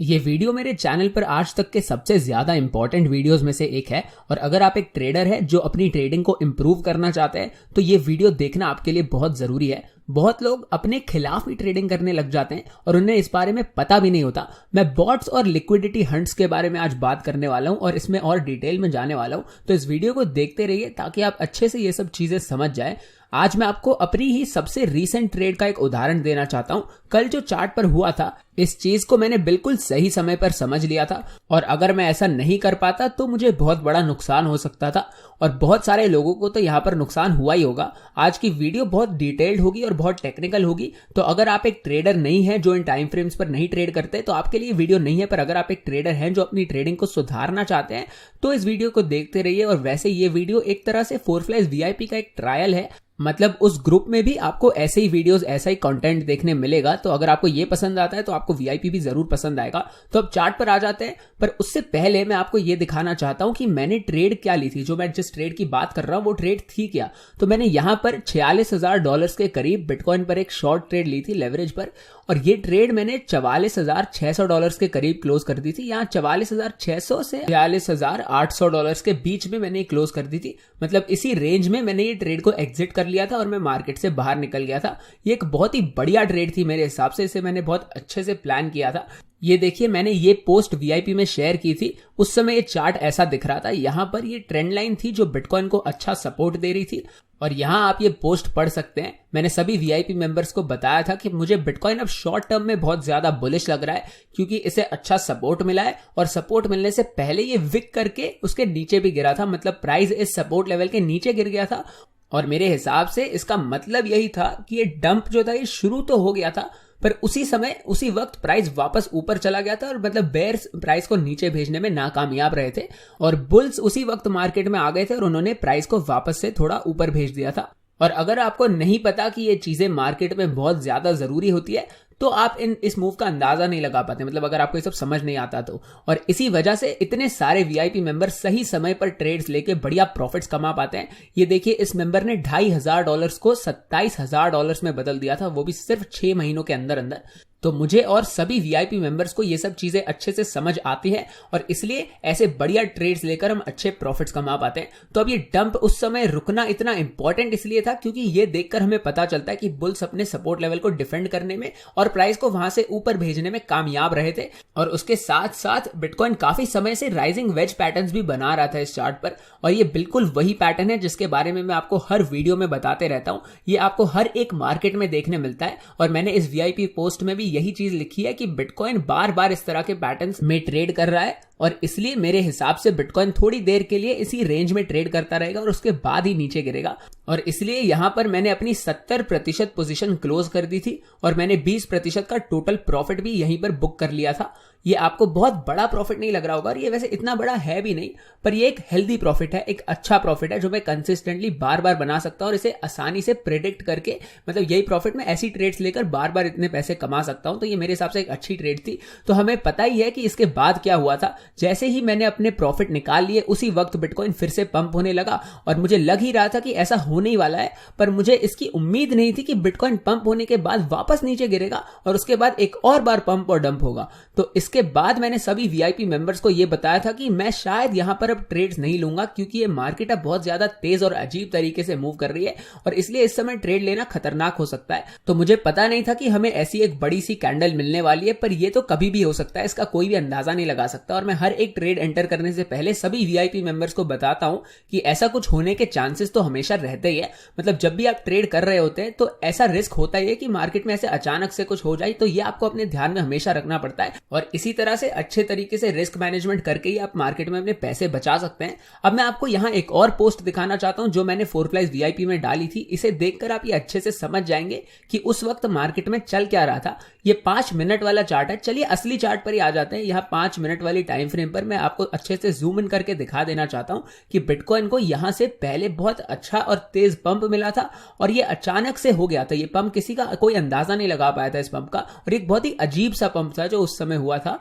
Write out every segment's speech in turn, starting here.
ये वीडियो मेरे चैनल पर आज तक के सबसे ज्यादा इंपॉर्टेंट वीडियोस में से एक है और अगर आप एक ट्रेडर है जो अपनी ट्रेडिंग को इंप्रूव करना चाहते हैं तो ये वीडियो देखना आपके लिए बहुत जरूरी है। बहुत लोग अपने खिलाफ ही ट्रेडिंग करने लग जाते हैं और उन्हें इस बारे में पता भी नहीं होता। मैं बॉट्स और लिक्विडिटी हंट्स के बारे में आज बात करने वाला हूं और इसमें और डिटेल में जाने वाला हूं, तो इस वीडियो को देखते रहिए ताकि आप अच्छे से ये सब चीजें समझ जाएं। आज मैं आपको अपनी ही सबसे रीसेंट ट्रेड का एक उदाहरण देना चाहता हूं। कल जो चार्ट पर हुआ था, इस चीज को मैंने बिल्कुल सही समय पर समझ लिया था और अगर मैं ऐसा नहीं कर पाता तो मुझे बहुत बड़ा नुकसान हो सकता था और बहुत सारे लोगों को तो यहां पर नुकसान हुआ ही होगा। आज की वीडियो बहुत डिटेल्ड होगी और बहुत टेक्निकल होगी, तो अगर आप एक ट्रेडर नहीं है जो इन टाइम फ्रेम्स पर नहीं ट्रेड करते तो आपके लिए वीडियो नहीं है, पर अगर आप एक ट्रेडर हैं जो अपनी ट्रेडिंग को सुधारना चाहते हैं तो इस वीडियो को देखते रहिए। और वैसे ये वीडियो एक तरह से 4Flies VIP का एक ट्रायल है, मतलब उस ग्रुप में भी आपको ऐसे ही वीडियोस, ऐसा ही कंटेंट देखने मिलेगा। तो अगर आपको ये पसंद आता है तो आपको VIP भी जरूर पसंद आएगा। तो अब चार्ट पर आ जाते हैं, पर उससे पहले मैं आपको ये दिखाना चाहता हूं कि मैंने ट्रेड क्या ली थी। जो मैं जिस ट्रेड की बात कर रहा हूं वो ट्रेड थी क्या। तो मैंने यहां पर $46,000 के करीब बिटकॉइन पर एक शॉर्ट ट्रेड ली थी लेवरेज पर, और ये ट्रेड मैंने $44,600 के करीब क्लोज कर दी थी। यहाँ $44,600 से $46,800 के बीच में मैंने क्लोज कर दी थी, मतलब इसी रेंज में मैंने ये ट्रेड को एग्जिट कर लिया था और मैं मार्केट से बाहर निकल गया था। ये एक बहुत ही बढ़िया ट्रेड थी मेरे हिसाब से, इसे मैंने बहुत अच्छे से प्लान किया था। ये देखिए, मैंने ये पोस्ट VIP में शेयर की थी। उस समय ये चार्ट ऐसा दिख रहा था। यहां पर ये ट्रेंड लाइन थी जो बिटकॉइन को अच्छा सपोर्ट दे रही थी और यहां आप ये पोस्ट पढ़ सकते हैं। मैंने सभी VIP मेंबर्स को बताया था कि मुझे बिटकॉइन अब शॉर्ट टर्म में बहुत ज्यादा बुलिश लग रहा है क्योंकि इसे अच्छा सपोर्ट मिला है और सपोर्ट मिलने से पहले ये विक करके उसके नीचे भी गिरा था, मतलब प्राइस इस सपोर्ट लेवल के नीचे गिर गया था। और मेरे हिसाब से इसका मतलब यही था कि ये डंप जो था ये शुरू तो हो गया था, पर उसी समय उसी वक्त प्राइस वापस ऊपर चला गया था और मतलब बेयर्स प्राइस को नीचे भेजने में नाकामयाब रहे थे और बुल्स उसी वक्त मार्केट में आ गए थे और उन्होंने प्राइस को वापस से थोड़ा ऊपर भेज दिया था। और अगर आपको नहीं पता कि ये चीजें मार्केट में बहुत ज्यादा जरूरी होती है तो आप इस मूव का अंदाजा नहीं लगा पाते, मतलब अगर आपको ये सब समझ नहीं आता तो। और इसी वजह से इतने सारे VIP मेंबर सही समय पर ट्रेड्स लेके बढ़िया प्रॉफिट्स कमा पाते हैं। ये देखिए, इस मेंबर ने $2,500 को $27,000 में बदल दिया था, वो भी सिर्फ 6 महीनों के अंदर अंदर। तो मुझे और सभी VIP मेंबर्स को ये सब चीजें अच्छे से समझ आती है और इसलिए ऐसे बढ़िया ट्रेड्स लेकर हम अच्छे प्रॉफिट्स कमा पाते हैं। तो अब ये डंप उस समय रुकना इतना इंपॉर्टेंट इसलिए था क्योंकि ये देखकर हमें पता चलता है कि बुल्स अपने सपोर्ट लेवल को डिफेंड करने में और प्राइस को वहां से ऊपर भेजने में कामयाब रहे थे। और उसके साथ साथ बिटकॉइन काफी समय से राइजिंग वेज पैटर्न्स भी बना रहा था इस चार्ट पर, और ये बिल्कुल वही पैटर्न है जिसके बारे में मैं आपको हर वीडियो में बताते रहता हूं। ये आपको हर एक मार्केट में देखने मिलता है और मैंने इस VIP पोस्ट में भी यही चीज लिखी है कि बिटकॉइन बार बार इस तरह के पैटर्न्स में ट्रेड कर रहा है और इसलिए मेरे हिसाब से बिटकॉइन थोड़ी देर के लिए इसी रेंज में ट्रेड करता रहेगा और उसके बाद ही नीचे गिरेगा। और इसलिए यहां पर मैंने अपनी 70% पोजीशन क्लोज कर दी थी और मैंने 20% का टोटल प्रॉफिट भी यहीं पर बुक कर लिया था। ये आपको बहुत बड़ा प्रॉफिट नहीं लग रहा होगा और ये वैसे इतना बड़ा है भी नहीं, पर ये एक हेल्दी प्रॉफिट है, एक अच्छा प्रॉफिट है जो मैं कंसिस्टेंटली बार बार बना सकता हूं और इसे आसानी से प्रेडिक्ट करके, मतलब यही प्रॉफिट में ऐसी ट्रेड्स लेकर बार बार इतने पैसे कमा सकता हूं। तो ये मेरे हिसाब से एक अच्छी ट्रेड थी। तो हमें पता ही है कि इसके बाद क्या हुआ था। जैसे ही मैंने अपने प्रॉफिट निकाल लिए उसी वक्त बिटकॉइन फिर से पंप होने लगा और मुझे लग ही रहा था कि ऐसा होने ही वाला है, पर मुझे इसकी उम्मीद नहीं थी कि बिटकॉइन पंप होने के बाद वापस नीचे गिरेगा और उसके बाद एक और बार पंप और डंप होगा। तो इसके बाद मैंने सभी VIP मेंबर्स को यह बताया था कि मैं शायद यहां पर अब ट्रेड्स नहीं लूंगा क्योंकि ये मार्केट अब बहुत ज्यादा तेज और अजीब तरीके से मूव कर रही है और इसलिए इस समय ट्रेड लेना खतरनाक हो सकता है। तो मुझे पता नहीं था कि हमें ऐसी एक बड़ी सी कैंडल मिलने वाली है, पर यह तो कभी भी हो सकता है, इसका कोई भी अंदाजा नहीं लगा सकता। और मैं हर एक ट्रेड एंटर करने से पहले सभी VIP मेंबर्स को बताता हूं कि ऐसा कुछ होने के चांसेस तो हमेशा रहते ही है। मतलब जब भी आप ट्रेड कर रहे होते हैं तो ऐसा रिस्क होता ही है कि मार्केट में ऐसे अचानक से कुछ हो जाए, तो ये आपको अपने ध्यान में हमेशा रखना पड़ता है और इसी तरह से अच्छे तरीके से रिस्क मैनेजमेंट करके ही आप मार्केट में अपने पैसे बचा सकते हैं। अब मैं आपको यहां एक और पोस्ट दिखाना चाहता हूं जो मैंने 4Flies VIP में डाली थी। इसे देखकर आप ये अच्छे से समझ जाएंगे कि उस वक्त मार्केट में चल क्या रहा था। ये 5 मिनट वाला चार्ट है। चलिए असली चार्ट पर ही आ जाते हैं। यहां 5 मिनट वाली टाइम फ्रेम पर मैं आपको अच्छे से जूम इन करके दिखा देना चाहता हूं कि बिटकॉइन को यहां से पहले बहुत अच्छा और तेज पंप मिला था और ये अचानक से हो गया था। ये पंप किसी का कोई अंदाजा नहीं लगा पाया था इस पंप का और एक बहुत ही अजीब सा पंप था जो उस समय हुआ था।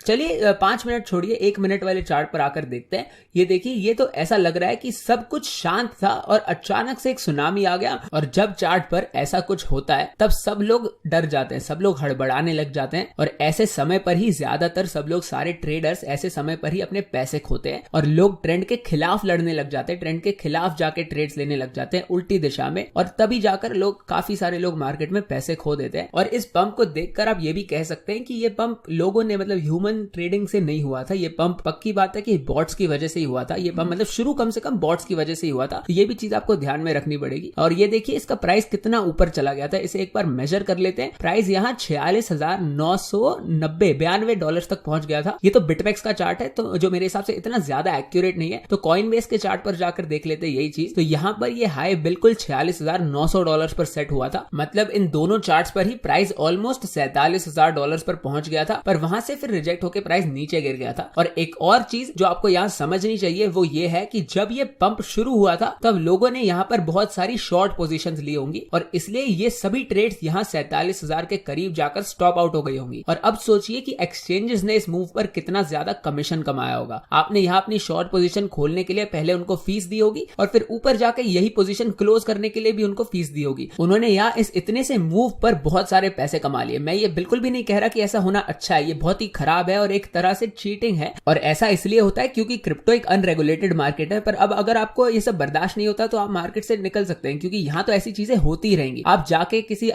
चलिए 5 मिनट छोड़िए, 1 मिनट वाले चार्ट पर आकर देखते हैं। ये देखिए, ये तो ऐसा लग रहा है कि सब कुछ शांत था और अचानक से एक सुनामी आ गया। और जब चार्ट पर ऐसा कुछ होता है तब सब लोग डर जाते हैं, सब लोग हड़बड़ाने लग जाते हैं। और ऐसे समय पर ही ज्यादातर सब लोग, सारे ट्रेडर्स ऐसे समय पर ही अपने पैसे खोते हैं और लोग ट्रेंड के खिलाफ लड़ने लग जाते हैं, ट्रेंड के खिलाफ जाके ट्रेड्स लेने लग जाते हैं उल्टी दिशा में। और तभी जाकर काफी सारे लोग मार्केट में पैसे खो देते हैं। और इस पंप को देखकर आप ये भी कह सकते हैं कि ये पंप लोगों ने, मतलब ह्यूमन ट्रेडिंग से नहीं हुआ था। ये पंप पक्की बात है कि बॉट्स की वजह से ही हुआ था। ये पंप मतलब शुरू कम से कम बॉट्स की वजह से ही हुआ था। ये भी चीज आपको ध्यान में रखनी पड़ेगी। और ये देखिए, इसका प्राइस कितना ऊपर चला गया था, इसे एक बार मेजर कर लेते हैं। प्राइस यहाँ 46,990 $92 तक पहुंच गया था। ये तो बिटमेक्स का चार्ट है, तो जो मेरे हिसाब से इतना ज्यादा एक्यूरेट नहीं है। तो कॉइनबेस के चार्ट पर जाकर देख लेते हैं यही चीज। तो यहाँ पर ये हाई बिल्कुल $46,900 पर सेट हुआ था। मतलब इन दोनों चार्ट्स पर ही प्राइस ऑलमोस्ट $47,000 पर पहुंच गया था, पर वहां से फिर रिजेक्ट होकर प्राइस नीचे गिर गया था। और एक और चीज जो आपको यहाँ समझनी चाहिए वो ये है कि जब ये पंप शुरू हुआ था तब लोगों ने यहाँ पर बहुत सारी शॉर्ट पोजीशंस ली होंगी और इसलिए ये सभी ट्रेड्स यहाँ 47,000 के करीब जाकर स्टॉप आउट हो गई होंगी। और अब सोचिए कि एक्सचेंजेस ने इस मूव पर कितना ज्यादा कमीशन कमाया होगा। आपने यहाँ अपनी शॉर्ट पोजीशन खोलने के लिए पहले उनको फीस दी होगी और फिर ऊपर जाकर यही पोजीशन क्लोज करने के लिए भी उनको फीस दी होगी। उन्होंने यहाँ इस इतने से मूव पर बहुत सारे पैसे कमा लिए। मैं ये बिल्कुल भी नहीं कह रहा कि ऐसा होना अच्छा है, ये बहुत ही खराब है और एक तरह से चीटिंग है। और ऐसा इसलिए होता है क्योंकि क्रिप्टो एक अनरेगुलेटेड मार्केट है। पर अब अगर आपको ये सब बर्दाश्त नहीं होता तो आप मार्केट से निकल सकते हैं, क्योंकि यहाँ तो ऐसी चीजें होती ही रहेंगी। आप जाके किसी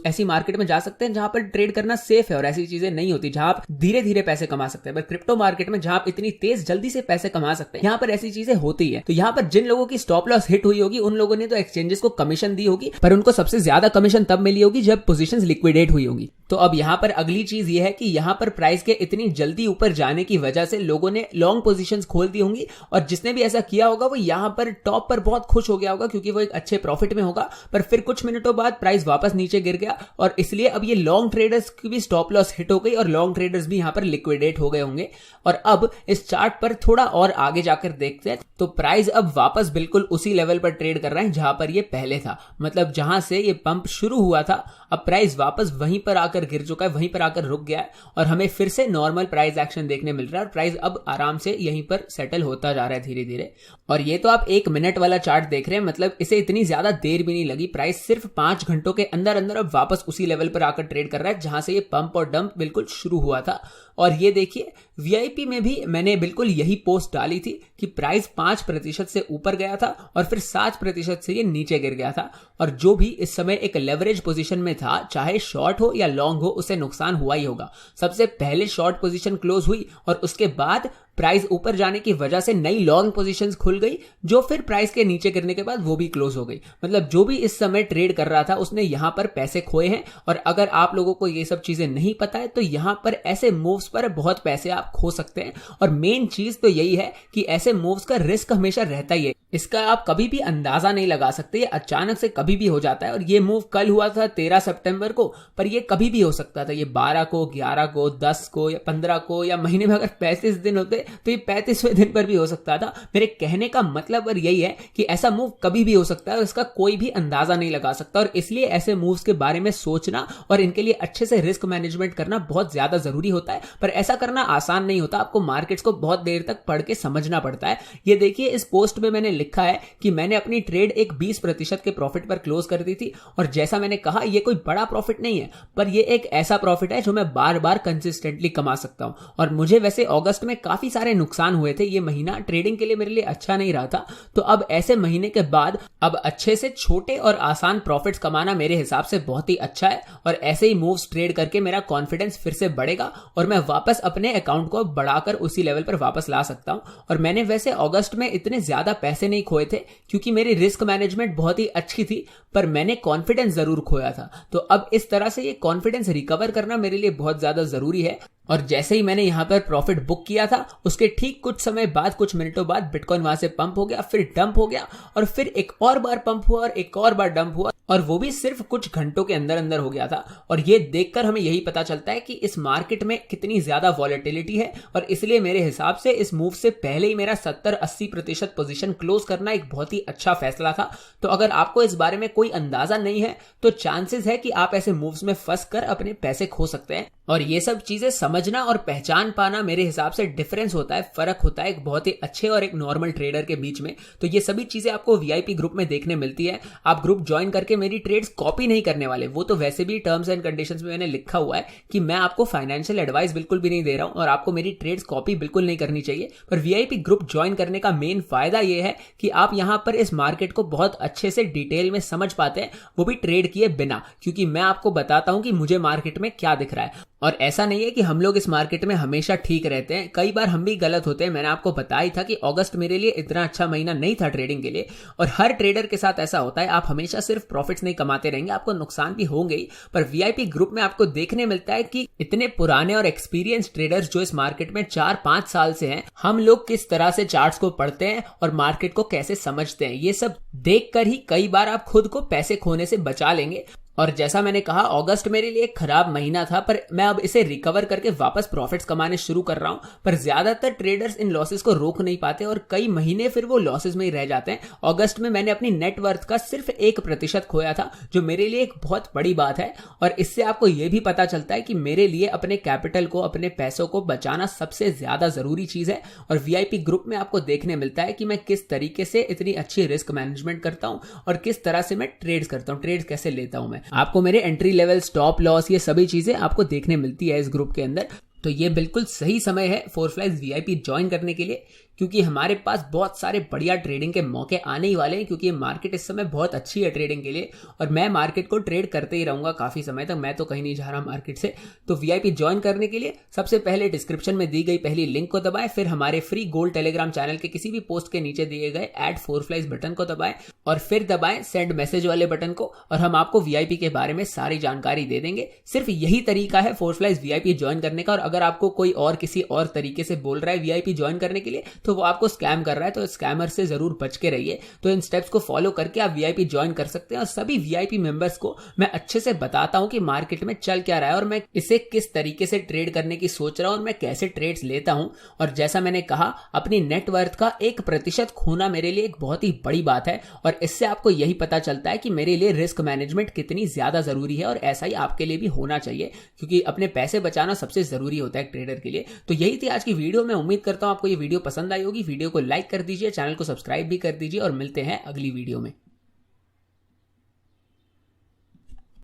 ऐसी मार्केट में जा सकते हैं जहां पर ट्रेड करना सेफ है और ऐसी चीजें नहीं होती, जहां आप धीरे धीरे पैसे कमा सकते हैं। पर क्रिप्टो मार्केट में जहां आप इतनी तेज जल्दी से पैसे कमा सकते हैं, यहाँ पर ऐसी चीजें होती है। तो यहाँ पर जिन लोगों की स्टॉप लॉस हिट हुई होगी उन लोगों ने तो एक्सचेंजेस को कमीशन दी होगी, पर उनको सबसे ज्यादा कमीशन तब मिली होगी जब पोजीशंस लिक्विडेट हुई होंगी। तो अब यहाँ पर अगली चीज ये है कि यहाँ पर प्राइस के इतनी जल्दी ऊपर जाने की वजह से लोगों ने लॉन्ग पोजीशंस खोल दी होंगी और जिसने भी ऐसा किया होगा वो यहाँ पर टॉप पर बहुत खुश हो गया होगा क्योंकि वो एक अच्छे प्रॉफिट में होगा। पर फिर कुछ मिनटों बाद प्राइस वापस नीचे गिर गया और इसलिए अब ये लॉन्ग ट्रेडर्स की भी स्टॉप लॉस हिट हो गई और लॉन्ग ट्रेडर्स भी यहाँ पर लिक्विडेट हो गए होंगे। और अब इस चार्ट पर थोड़ा और आगे जाकर देखते हैं तो प्राइस अब वापस बिल्कुल उसी लेवल पर ट्रेड कर रहा है जहां पर ये पहले था। मतलब जहां से ये पंप शुरू हुआ था अब प्राइस वापस वहीं पर आकर गिर चुका है, वहीं पर आकर रुक गया है और हमें फिर से नॉर्मल प्राइस एक्शन देखने मिल रहा है और प्राइस अब आराम से यहीं पर सेटल होता जा रहा है धीरे धीरे। और ये तो आप 1 मिनट वाला चार्ट देख रहे हैं, मतलब इसे इतनी ज्यादा देर भी नहीं लगी। प्राइस सिर्फ 5 घंटों के अंदर अंदर अब वापस उसी लेवल पर आकर ट्रेड कर रहा है जहां से ये पंप और डंप बिल्कुल शुरू हुआ था। और ये देखिए, वीआईपी में भी मैंने बिल्कुल यही पोस्ट डाली थी कि प्राइस 5% से ऊपर गया था और फिर 7% से ये नीचे गिर गया था। और जो भी इस समय एक लेवरेज पोजीशन में था, चाहे शॉर्ट हो या लॉन्ग हो, उसे नुकसान हुआ ही होगा। सबसे पहले शॉर्ट पोजीशन क्लोज हुई और उसके बाद प्राइस ऊपर जाने की वजह से नई लॉन्ग पोजीशंस खुल गई, जो फिर प्राइस के नीचे गिरने के बाद वो भी क्लोज हो गई। मतलब जो भी इस समय ट्रेड कर रहा था उसने यहां पर पैसे खोए हैं। और अगर आप लोगों को ये सब चीजें नहीं पता है तो यहां पर ऐसे मूव्स पर बहुत पैसे आप खो सकते हैं। और मेन चीज तो यही है कि ऐसे मूव्स का रिस्क हमेशा रहता ही है, इसका आप कभी भी अंदाजा नहीं लगा सकते। ये अचानक से कभी भी हो जाता है। और ये मूव कल हुआ था 13 सितंबर को, पर ये कभी भी हो सकता था। ये 12 को, 11 को, 10 को या 15 को, या महीने में अगर 35 दिन होते तो ये 35वें दिन पर भी हो सकता था। मेरे कहने का मतलब और यही है कि ऐसा मूव कभी भी हो सकता है और इसका कोई भी अंदाजा नहीं लगा सकता। और इसलिए ऐसे मूव्स के बारे में सोचना और इनके लिए अच्छे से रिस्क मैनेजमेंट करना बहुत ज्यादा जरूरी होता है। पर ऐसा करना आसान नहीं होता, आपको मार्केट्स को बहुत देर तक पढ़ के समझना पड़ता है। ये देखिए, इस पोस्ट में मैंने लिखा है कि मैंने अपनी ट्रेड एक 20% के प्रॉफिट पर क्लोज कर दी थी। और जैसा मैंने कहा, ये कोई बड़ा प्रॉफिट नहीं है, पर ये एक ऐसा प्रॉफिट है जो मैं बार बार कंसिस्टेंटली कमा सकता हूं। और मुझे वैसे अगस्त में काफी सारे नुकसान हुए थे। ये महीना ट्रेडिंग के लिए मेरे लिए अच्छा नहीं रहा था। तो अब ऐसे महीने के बाद अब अच्छे से छोटे और आसान प्रॉफिट्स कमाना मेरे हिसाब से बहुत ही अच्छा है। और ऐसे ही मूव्स ट्रेड करके मेरा कॉन्फिडेंस फिर से बढ़ेगा और मैं वापस अपने अकाउंट को बढ़ाकर उसी लेवल पर वापस ला सकता हूं। और मैंने वैसे अगस्त में इतने ज्यादा पैसे नहीं खोए थे क्योंकि मेरी रिस्क मैनेजमेंट बहुत ही अच्छी थी, पर मैंने कॉन्फिडेंस जरूर खोया था। तो अब इस तरह से ये कॉन्फिडेंस रिकवर करना मेरे लिए बहुत ज्यादा जरूरी है। और जैसे ही मैंने यहां पर प्रॉफिट बुक किया था उसके ठीक कुछ समय बाद, कुछ मिनटों बाद बिटकॉइन वहां से पंप हो गया, फिर डंप हो गया और फिर एक और बार पंप हुआ और एक और बार डंप हुआ, और वो भी सिर्फ कुछ घंटों के अंदर अंदर हो गया था। और ये देखकर हमें यही पता चलता है कि इस मार्केट में कितनी ज्यादा वॉलेटिलिटी है। और इसलिए मेरे हिसाब से इस मूव से पहले ही मेरा 70-80% पोजीशन क्लोज करना एक बहुत ही अच्छा फैसला था। तो अगर आपको इस बारे में कोई अंदाजा नहीं है तो चांसेस है कि आप ऐसे मूव्स में फंस कर अपने पैसे खो सकते हैं। और ये सब चीजें समझना और पहचान पाना मेरे हिसाब से डिफरेंस होता है, फर्क होता है एक बहुत ही अच्छे और एक नॉर्मल ट्रेडर के बीच में। तो ये सभी चीजें आपको वीआईपी ग्रुप में देखने मिलती है। आप ग्रुप ज्वाइन करके मेरी ट्रेड्स कॉपी नहीं करने वाले, वो तो वैसे भी टर्म्स एंड कंडीशंस में मैंने लिखा हुआ है कि मैं आपको फाइनेंशियल एडवाइस बिल्कुल भी नहीं दे रहा हूं और आपको मेरी ट्रेड्स कॉपी बिल्कुल नहीं करनी चाहिए। पर वीआईपी ग्रुप ज्वाइन करने का मेन फायदा यह है कि आप यहां पर इस मार्केट को बहुत अच्छे से डिटेल में समझ पाते हैं, वो भी ट्रेड किए बिना, क्योंकि मैं आपको बताता हूं कि मुझे मार्केट में क्या दिख रहा है। और ऐसा नहीं है कि हम लोग इस मार्केट में हमेशा ठीक रहते हैं, कई बार हम भी गलत होते हैं। मैंने आपको बताया ही था कि अगस्त मेरे लिए इतना अच्छा महीना नहीं था ट्रेडिंग के लिए, और हर ट्रेडर के साथ ऐसा होता है। आप हमेशा सिर्फ प्रॉफिट्स नहीं कमाते रहेंगे, आपको नुकसान भी होंगे ही। पर वीआईपी ग्रुप में आपको देखने मिलता है कि इतने पुराने और एक्सपीरियंस ट्रेडर्स जो इस मार्केट में 4-5 साल से हैं, हम लोग किस तरह से चार्ट्स को पढ़ते हैं और मार्केट को कैसे समझते हैं, ये सब देखकर ही कई बार आप खुद को पैसे खोने से बचा लेंगे। और जैसा मैंने कहा, अगस्त मेरे लिए एक खराब महीना था, पर मैं अब इसे रिकवर करके वापस प्रॉफिट्स कमाने शुरू कर रहा हूं। पर ज्यादातर ट्रेडर्स इन लॉसेस को रोक नहीं पाते और कई महीने फिर वो लॉसेस में ही रह जाते हैं। अगस्त में मैंने अपनी नेटवर्थ का सिर्फ 1% खोया था, जो मेरे लिए एक बहुत बड़ी बात है। और इससे आपको यह भी पता चलता है कि मेरे लिए अपने कैपिटल को, अपने पैसों को बचाना सबसे ज्यादा जरूरी चीज है। और वीआईपी ग्रुप में आपको देखने मिलता है कि मैं किस तरीके से इतनी अच्छी रिस्क मैनेजमेंट करता हूं और किस तरह से मैं ट्रेड्स करता हूं, ट्रेड्स कैसे लेता हूं मैं। आपको मेरे एंट्री लेवल, स्टॉप लॉस, ये सभी चीजें आपको देखने मिलती है इस ग्रुप के अंदर। तो ये बिल्कुल सही समय है फोरफ्लाइज वीआईपी ज्वाइन करने के लिए, क्योंकि हमारे पास बहुत सारे बढ़िया ट्रेडिंग के मौके आने ही वाले हैं। क्योंकि मार्केट इस समय बहुत अच्छी है ट्रेडिंग के लिए, और मैं मार्केट को ट्रेड करते ही रहूंगा काफी समय तक। मैं तो कहीं नहीं जा रहा मार्केट से। तो वीआईपी ज्वाइन करने के लिए सबसे पहले डिस्क्रिप्शन में दी गई पहली लिंक को दबाएं, फिर हमारे फ्री गोल्ड टेलीग्राम चैनल के किसी भी पोस्ट के नीचे दिए गए ऐड फोरफ्लाइज बटन को दबाएं, और फिर दबाएं सेंड मैसेज वाले बटन को, और हम आपको वीआईपी के बारे में सारी जानकारी दे देंगे। सिर्फ यही तरीका है फोरफ्लाइज वीआईपी ज्वाइन करने का। और अगर आपको कोई और किसी और तरीके से बोल रहा है वीआईपी ज्वाइन करने के लिए, तो वो आपको स्कैम कर रहा है, तो स्कैमर से जरूर बच के रहिए। तो इन स्टेप्स को फॉलो करके आप वीआईपी ज्वाइन कर सकते हैं। और सभी वीआईपी मेंबर्स को मैं अच्छे से बताता हूं कि मार्केट में चल क्या रहा है और मैं इसे किस तरीके से ट्रेड करने की सोच रहा हूं और मैं कैसे ट्रेड्स लेता हूं। और जैसा मैंने कहा, अपनी नेटवर्थ का 1% खोना मेरे लिए एक बहुत ही बड़ी बात है, और इससे आपको यही पता चलता है कि मेरे लिए रिस्क मैनेजमेंट कितनी ज्यादा जरूरी है। और ऐसा ही आपके लिए भी होना चाहिए, क्योंकि अपने पैसे बचाना सबसे जरूरी होता है एक ट्रेडर के लिए। तो यही थी आज की वीडियो। मैं उम्मीद करता हूं आपको ये वीडियो पसंद आई होगी। वीडियो को लाइक कर दीजिए, चैनल को सब्सक्राइब भी कर दीजिए, और मिलते हैं अगली वीडियो में।